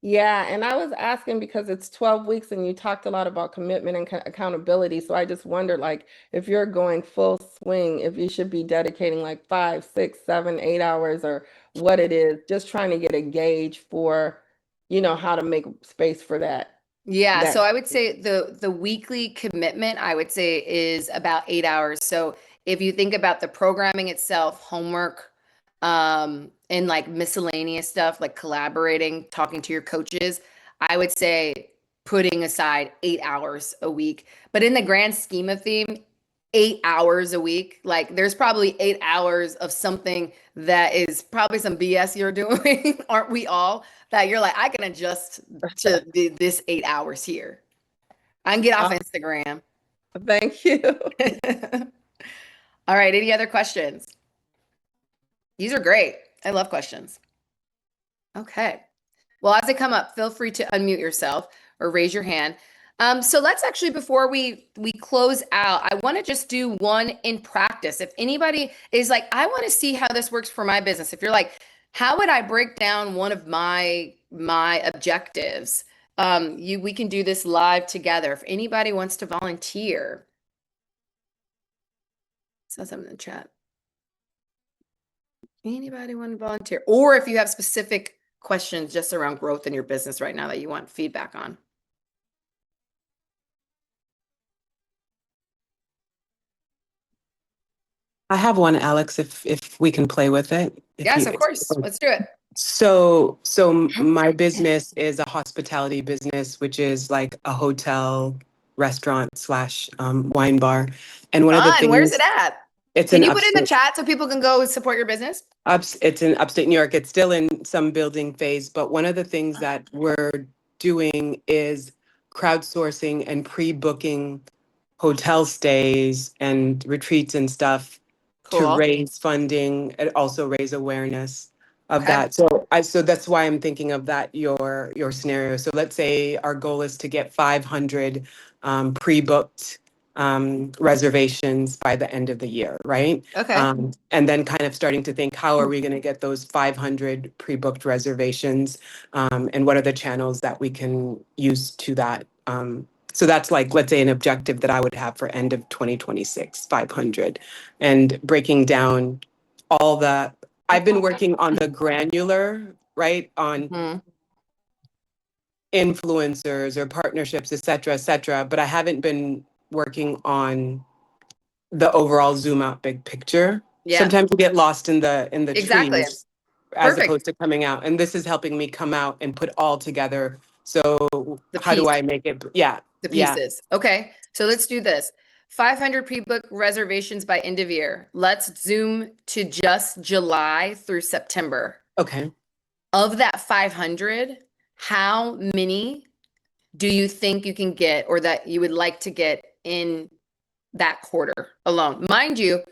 Yeah, and I was asking because it's 12 weeks and you talked a lot about commitment and accountability. So I just wondered, like, if you're going full swing, if you should be dedicating like 5, 6, 7, 8 hours or what it is, just trying to get a gauge for, how to make space for that. Yeah, so I would say the weekly commitment, I would say is about 8 hours. So if you think about the programming itself, homework, and like miscellaneous stuff, like collaborating, talking to your coaches, I would say putting aside 8 hours a week. But in the grand scheme of things, 8 hours a week. Like there's probably 8 hours of something that is probably some BS you're doing, aren't we all? That you're like, I can adjust to this 8 hours here. I can get off Instagram. Thank you. All right, any other questions? These are great. I love questions. Okay. Well, as they come up, feel free to unmute yourself or raise your hand. So let's actually, before we close out, I want to just do one in practice. If anybody is like, I want to see how this works for my business. If you're like, how would I break down one of my objectives? We can do this live together. If anybody wants to volunteer, say something in the chat. Anybody want to volunteer? Or if you have specific questions just around growth in your business right now that you want feedback on. I have one, Alex, if we can play with it. Yes, of course. Let's do it. So my business is a hospitality business, which is like a hotel, restaurant slash wine bar. And one of the Fun. things, Where's it at? it's Can in you put it in the upstate, chat so people can go support your business? it's in upstate New York. It's still in some building phase, but one of the things that we're doing is crowdsourcing and pre-booking hotel stays and retreats and stuff to Cool. raise funding and also raise awareness of Okay. that. So that's why I'm thinking of that, your scenario. So let's say our goal is to get 500 pre-booked reservations by the end of the year, right? Okay. And then kind of starting to think, how are we going to get those 500 pre-booked reservations? And what are the channels that we can use to that? So that's like, let's say, an objective that I would have for end of 2026, 500. And breaking down all the, I've been working on the granular, right? On Mhm. influencers or partnerships, et cetera, but I haven't been working on the overall zoom out big picture. Yeah. Sometimes you get lost in the Exactly. trees as Perfect. opposed to coming out. And this is helping me come out and put all together. So The how do piece. I make it? Yeah. The Yeah. pieces. Okay. So let's do this. 500 pre-book reservations by end of year. Let's zoom to just July through September. Okay. Of that 500, how many do you think you can get or that you would like to get in that quarter alone? Mind you,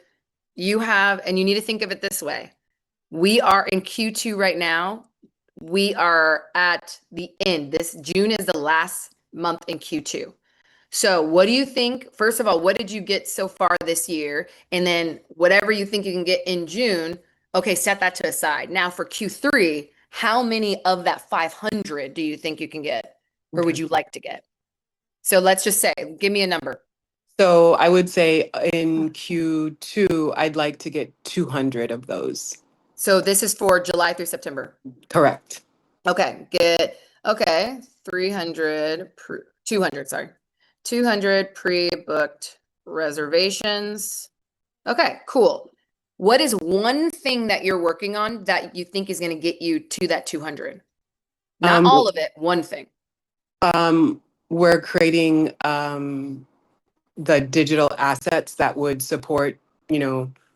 you have, and you need to think of it this way. We are in Q2 right now. We are at the end. This June is the last month in Q2. So what do you think? First of all, what did you get so far this year? And then whatever you think you can get in June, okay, set that to aside. Now for Q3, how many of that 500 do you think you can get or would Okay. you like to get? So let's just say, give me a number. So I would say in Q2, I'd like to get 200 of those. So this is for July through September. Correct. Okay, 300, 200, sorry. 200 pre-booked reservations. Okay, cool. What is one thing that you're working on that you think is going to get you to that 200? Not all of it, one thing. We're creating the digital assets that would support,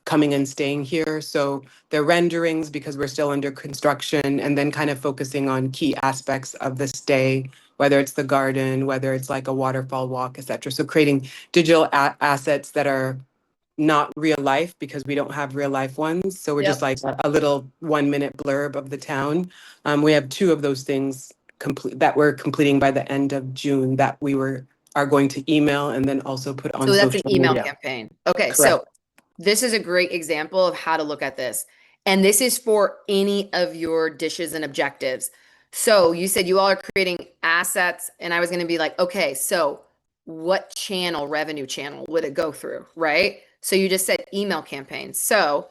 coming and staying here. So the renderings, because we're still under construction, and then kind of focusing on key aspects of the stay, whether it's the garden, whether it's like a waterfall walk, et cetera. So creating digital assets that are not real life because we don't have real life ones. So we're just like a little 1-minute blurb of the town. We have 2 of those things that we're completing by the end of June that we are going to email and then also put on So that's an social email media. campaign. Okay, Correct. so this is a great example of how to look at this. And this is for any of your dishes and objectives. So you said you all are creating assets, and I was going to be like, okay, so what revenue channel would it go through, right? So you just said email campaigns. So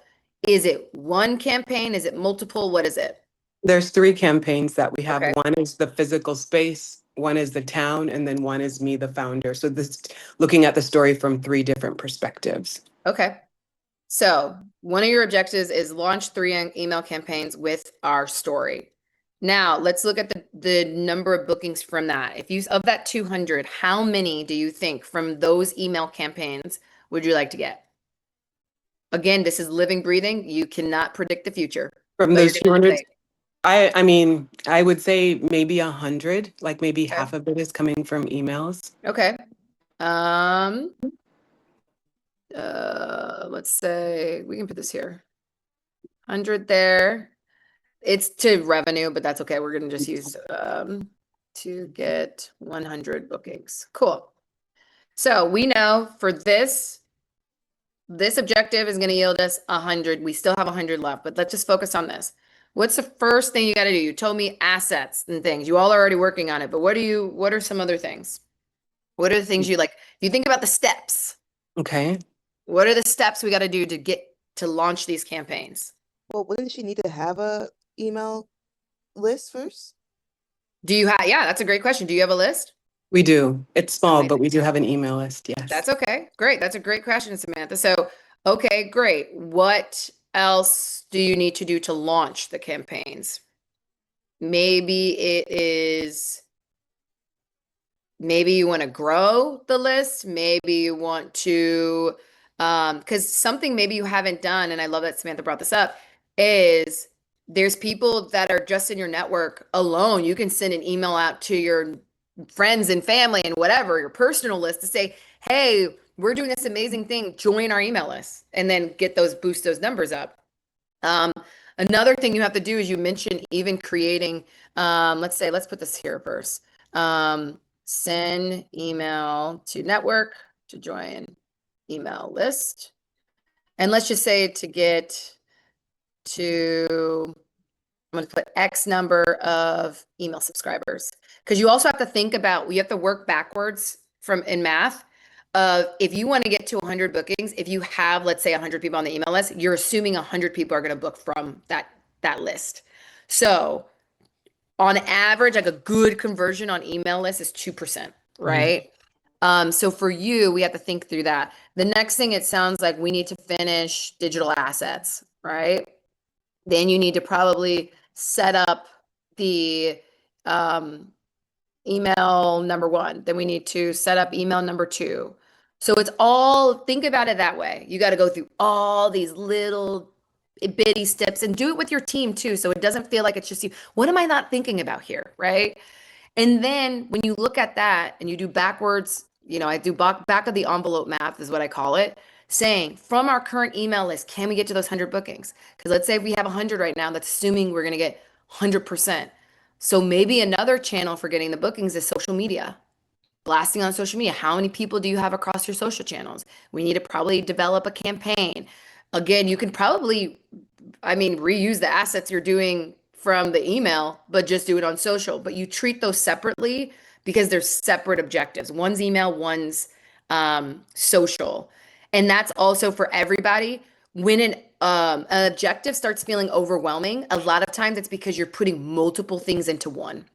is it one campaign? Is it multiple? What is it? There's 3 campaigns that we have. Okay. One is the physical space, one is the town, and then one is me, the founder. So this looking at the story from 3 different perspectives. Okay. So one of your objectives is launch 3 email campaigns with our story. Now let's look at the number of bookings from that. If you, of that 200, how many do you think from those email campaigns would you like to get? Again, this is living, breathing. You cannot predict the future. From but those you're gonna 200, say, I mean, I would say maybe 100, like maybe Okay. half of it is coming from emails. Okay. Let's say we can put this here. 100 there. It's to revenue, but that's okay. We're gonna just use to get 100 bookings. Cool. So we know for this objective is gonna yield us 100. We still have 100 left, but let's just focus on this. What's the first thing you got to do? You told me assets and things. You all are already working on it, but what are some other things? What are the things you like? If you think about the steps, Okay. what are the steps we got to do to get to launch these campaigns? Well, wouldn't she need to have a email list first? Do you have, yeah, that's a great question. Do you have a list? We do. It's small, Amazing. but we do have an email list. Yes. That's okay. Great. That's a great question, Samantha. So, okay, great. What else do you need to do to launch the campaigns? Maybe it is, maybe you want to grow the list. Maybe you want to, because something maybe you haven't done, and I love that Samantha brought this up, is there's people that are just in your network alone. You can send an email out to your friends and family and whatever, your personal list to say, hey, we're doing this amazing thing. Join our email list and then boost those numbers up. Another thing you have to do is you mentioned even creating, let's put this here first. Send email to network to join email list. And let's just say to get to, I'm going to put X number of email subscribers. Because you also have to think about, we have to work backwards from in math. If you want to get to 100 bookings, if you have, let's say 100 people on the email list, you're assuming 100 people are going to book from that list. So on average, like a good conversion on email list is 2%, right? So for you, we have to think through that. The next thing, it sounds like we need to finish digital assets, right? Then you need to probably set up the email number 1. Then we need to set up email number 2. So it's all, think about it that way. You got to go through all these little bitty steps and do it with your team too. So it doesn't feel like it's just you. What am I not thinking about here? Right. And then when you look at that and you do backwards, I do back of the envelope math is what I call it, saying from our current email list, can we get to those 100 bookings? Because let's say we have 100 right now, that's assuming we're going to get 100%. So maybe another channel for getting the bookings is social media. Blasting on social media. How many people do you have across your social channels? We need to probably develop a campaign. Again, you can probably, reuse the assets you're doing from the email, but just do it on social. But you treat those separately because they're separate objectives. One's email, one's social. And that's also for everybody. When an objective starts feeling overwhelming, a lot of times it's because you're putting multiple things into one.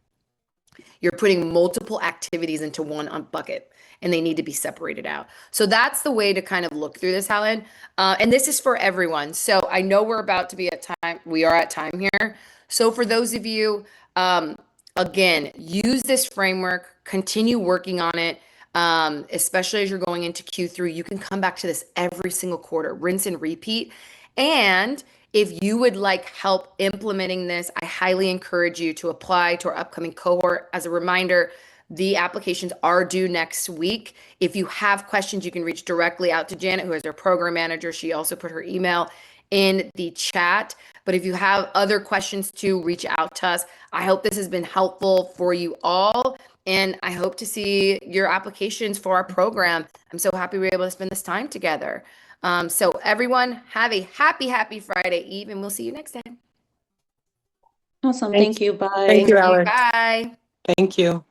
You're putting multiple activities into one bucket, and they need to be separated out. So that's the way to kind of look through this, Helen. And this is for everyone. So I know we're about to be at time. We are at time here. So for those of you, again, use this framework, continue working on it. Especially as you're going into Q3, you can come back to this every single quarter, rinse and repeat. And if you would like help implementing this, I highly encourage you to apply to our upcoming cohort. As a reminder, the applications are due next week. If you have questions, you can reach directly out to Janet, who is our program manager. She also put her email in the chat. But if you have other questions too, reach out to us. I hope this has been helpful for you all. And I hope to see your applications for our program. I'm so happy we were able to spend this time together. So everyone, have a happy Friday Eve, and we'll see you next time. Awesome. Thank you. Bye. Thank you, Alex. Bye. Thank you.